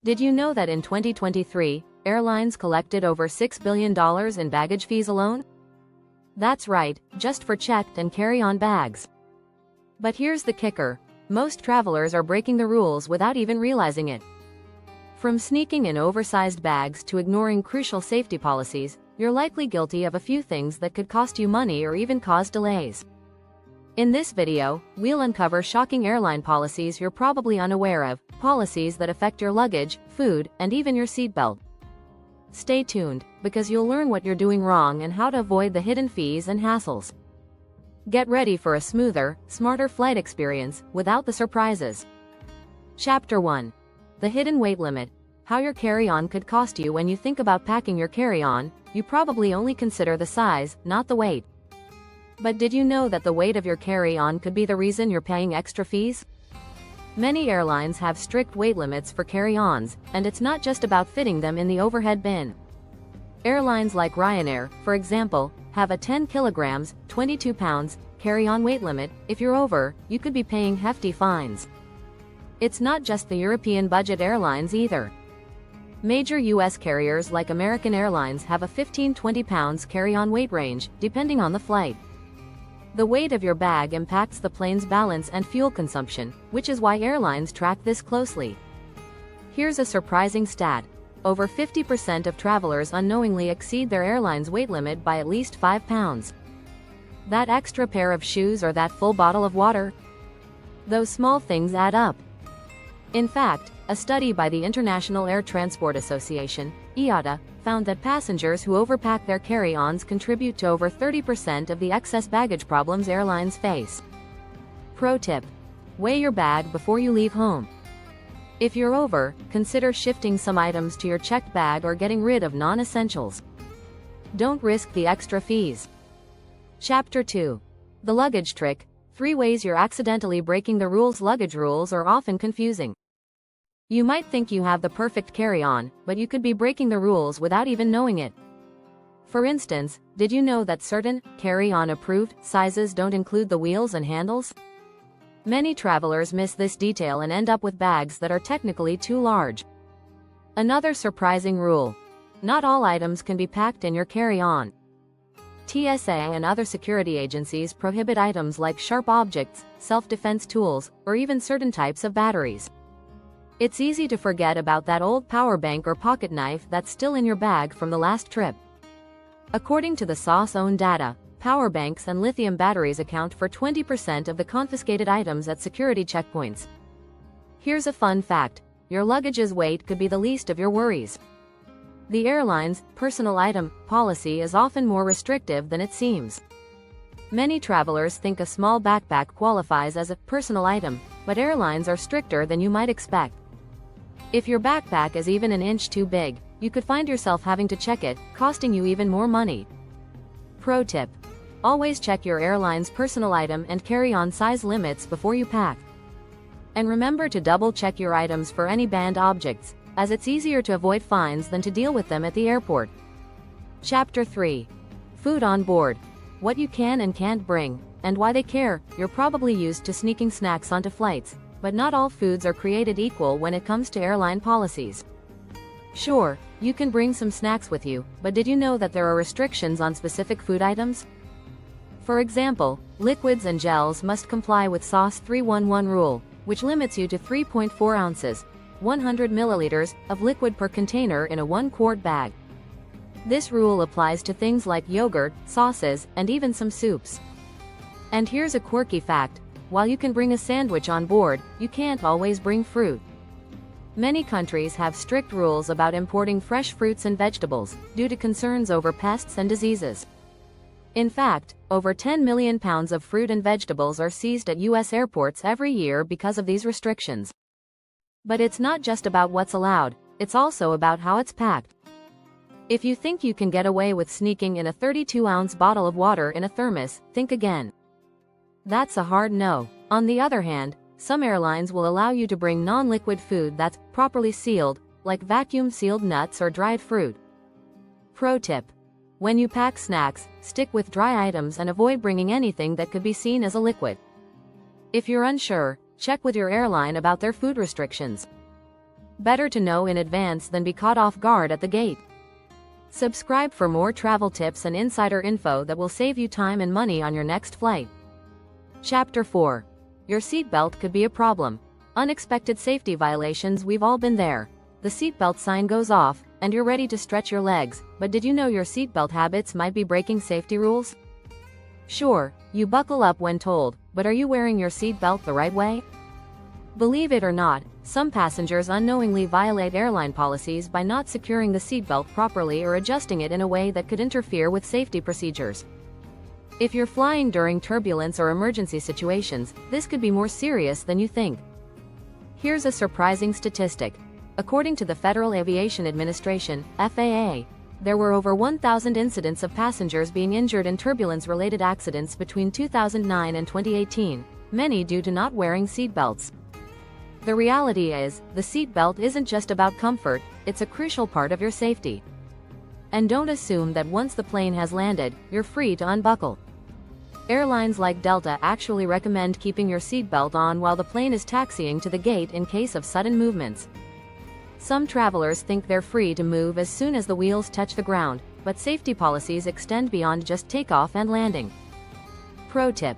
Did you know that in 2023, airlines collected over $6 billion in baggage fees alone? That's right, just for checked and carry-on bags. But here's the kicker. Most travelers are breaking the rules without even realizing it. From sneaking in oversized bags to ignoring crucial safety policies, you're likely guilty of a few things that could cost you money or even cause delays. In this video, we'll uncover shocking airline policies you're probably unaware of, policies that affect your luggage, food, and even your seatbelt. Stay tuned, because you'll learn what you're doing wrong and how to avoid the hidden fees and hassles. Get ready for a smoother, smarter flight experience, without the surprises. Chapter 1. The Hidden Weight Limit. How your carry-on could cost you. When you think about packing your carry-on, you probably only consider the size, not the weight. But did you know that the weight of your carry-on could be the reason you're paying extra fees? Many airlines have strict weight limits for carry-ons, and it's not just about fitting them in the overhead bin. Airlines like Ryanair, for example, have a 10 kilograms, 22 pounds, carry-on weight limit. If you're over, you could be paying hefty fines. It's not just the European budget airlines either. Major U.S. carriers like American Airlines have a 15-20 pounds carry-on weight range, depending on the flight. The weight of your bag impacts the plane's balance and fuel consumption, which is why airlines track this closely. Here's a surprising stat. Over 50% of travelers unknowingly exceed their airline's weight limit by at least 5 pounds. That extra pair of shoes or that full bottle of water? Those small things add up. In fact, a study by the International Air Transport Association, IATA, found that passengers who overpack their carry-ons contribute to over 30% of the excess baggage problems airlines face. Pro tip: weigh your bag before you leave home. If you're over, consider shifting some items to your checked bag or getting rid of non-essentials. Don't risk the extra fees. Chapter 2. The Luggage Trick. 3 ways you're accidentally breaking the rules. Luggage rules are often confusing. You might think you have the perfect carry-on, but you could be breaking the rules without even knowing it. For instance, did you know that certain carry-on approved sizes don't include the wheels and handles? Many travelers miss this detail and end up with bags that are technically too large. Another surprising rule: not all items can be packed in your carry-on. TSA and other security agencies prohibit items like sharp objects, self-defense tools, or even certain types of batteries. It's easy to forget about that old power bank or pocket knife that's still in your bag from the last trip. According to the SOS own data, power banks and lithium batteries account for 20% of the confiscated items at security checkpoints. Here's a fun fact: your luggage's weight could be the least of your worries. The airline's personal item policy is often more restrictive than it seems. Many travelers think a small backpack qualifies as a personal item, but airlines are stricter than you might expect. If your backpack is even an inch too big, you could find yourself having to check it, costing you even more money. Pro tip: always check your airline's personal item and carry-on size limits before you pack. And remember to double-check your items for any banned objects, as it's easier to avoid fines than to deal with them at the airport. Chapter 3. Food on board. What you can and can't bring, and why they care. You're probably used to sneaking snacks onto flights, but not all foods are created equal when it comes to airline policies. Sure, you can bring some snacks with you, but did you know that there are restrictions on specific food items? For example, liquids and gels must comply with SOS 311 rule, which limits you to 3.4 ounces, 100 milliliters, of liquid per container in a 1-quart bag. This rule applies to things like yogurt, sauces, and even some soups. And here's a quirky fact: while you can bring a sandwich on board, you can't always bring fruit. Many countries have strict rules about importing fresh fruits and vegetables, due to concerns over pests and diseases. In fact, over 10 million pounds of fruit and vegetables are seized at U.S. airports every year because of these restrictions. But it's not just about what's allowed, it's also about how it's packed. If you think you can get away with sneaking in a 32-ounce bottle of water in a thermos, think again. That's a hard no. On the other hand, some airlines will allow you to bring non-liquid food that's properly sealed, like vacuum-sealed nuts or dried fruit. Pro tip: when you pack snacks, stick with dry items and avoid bringing anything that could be seen as a liquid. If you're unsure, check with your airline about their food restrictions. Better to know in advance than be caught off guard at the gate. Subscribe for more travel tips and insider info that will save you time and money on your next flight. Chapter 4. Your seatbelt could be a problem. Unexpected safety violations. We've all been there. The seatbelt sign goes off, and you're ready to stretch your legs, but did you know your seatbelt habits might be breaking safety rules? Sure, you buckle up when told, but are you wearing your seatbelt the right way? Believe it or not, some passengers unknowingly violate airline policies by not securing the seatbelt properly or adjusting it in a way that could interfere with safety procedures. If you're flying during turbulence or emergency situations, this could be more serious than you think. Here's a surprising statistic. According to the Federal Aviation Administration, FAA, there were over 1,000 incidents of passengers being injured in turbulence-related accidents between 2009 and 2018, many due to not wearing seatbelts. The reality is, the seatbelt isn't just about comfort, it's a crucial part of your safety. And don't assume that once the plane has landed, you're free to unbuckle. Airlines like Delta actually recommend keeping your seatbelt on while the plane is taxiing to the gate in case of sudden movements. Some travelers think they're free to move as soon as the wheels touch the ground, but safety policies extend beyond just takeoff and landing. Pro tip.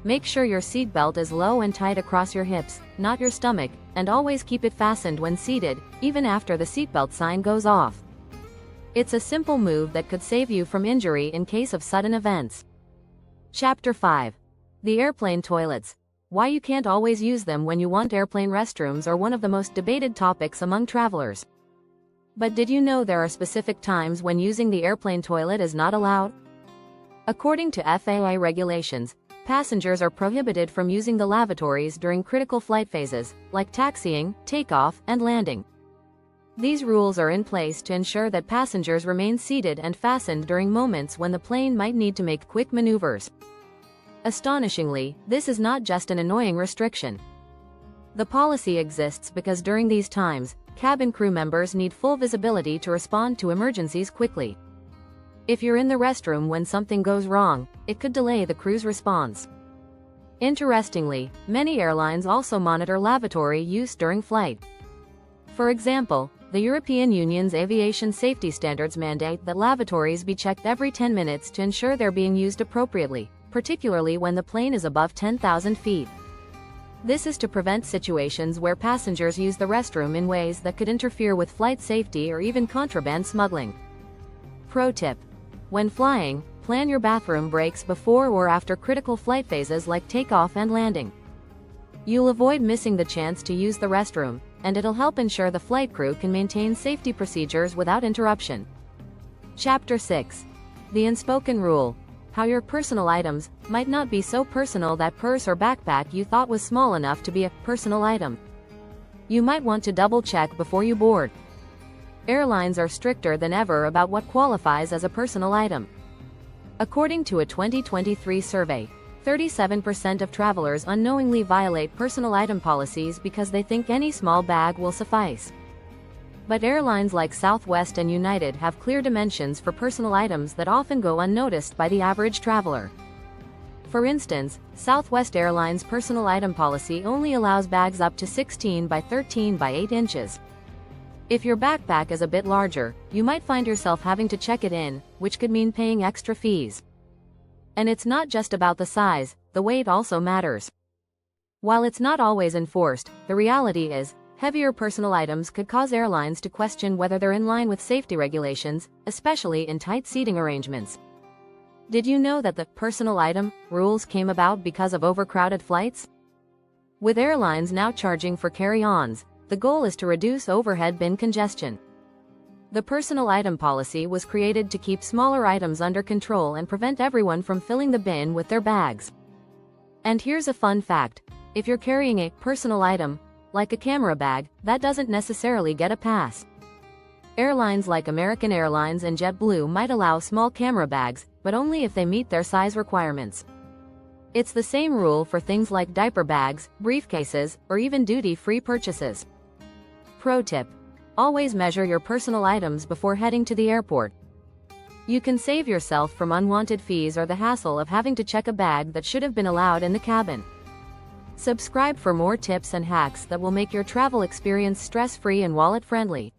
Make sure your seatbelt is low and tight across your hips, not your stomach, and always keep it fastened when seated, even after the seatbelt sign goes off. It's a simple move that could save you from injury in case of sudden events. Chapter 5. The airplane toilets. Why you can't always use them when you want. Airplane restrooms are one of the most debated topics among travelers. But did you know there are specific times when using the airplane toilet is not allowed? According to FAA regulations, passengers are prohibited from using the lavatories during critical flight phases, like taxiing, takeoff, and landing. These rules are in place to ensure that passengers remain seated and fastened during moments when the plane might need to make quick maneuvers. Astonishingly, this is not just an annoying restriction. The policy exists because during these times, cabin crew members need full visibility to respond to emergencies quickly. If you're in the restroom when something goes wrong, it could delay the crew's response. Interestingly, many airlines also monitor lavatory use during flight. For example, the European Union's aviation safety standards mandate that lavatories be checked every 10 minutes to ensure they're being used appropriately, particularly when the plane is above 10,000 feet. This is to prevent situations where passengers use the restroom in ways that could interfere with flight safety or even contraband smuggling. Pro tip. When flying, plan your bathroom breaks before or after critical flight phases like takeoff and landing. You'll avoid missing the chance to use the restroom, and it'll help ensure the flight crew can maintain safety procedures without interruption. Chapter 6. The unspoken rule. How your personal items might not be so personal. That purse or backpack you thought was small enough to be a personal item. You might want to double-check before you board. Airlines are stricter than ever about what qualifies as a personal item. According to a 2023 survey, 37% of travelers unknowingly violate personal item policies because they think any small bag will suffice. But airlines like Southwest and United have clear dimensions for personal items that often go unnoticed by the average traveler. For instance, Southwest Airlines' personal item policy only allows bags up to 16 by 13 by 8 inches. If your backpack is a bit larger, you might find yourself having to check it in, which could mean paying extra fees. And it's not just about the size, the weight also matters. While it's not always enforced, the reality is, heavier personal items could cause airlines to question whether they're in line with safety regulations, especially in tight seating arrangements. Did you know that the personal item rules came about because of overcrowded flights? With airlines now charging for carry-ons, the goal is to reduce overhead bin congestion. The personal item policy was created to keep smaller items under control and prevent everyone from filling the bin with their bags. And here's a fun fact. If you're carrying a personal item, like a camera bag, that doesn't necessarily get a pass. Airlines like American Airlines and JetBlue might allow small camera bags, but only if they meet their size requirements. It's the same rule for things like diaper bags, briefcases, or even duty-free purchases. Pro tip. Always measure your personal items before heading to the airport. You can save yourself from unwanted fees or the hassle of having to check a bag that should have been allowed in the cabin. Subscribe for more tips and hacks that will make your travel experience stress-free and wallet-friendly.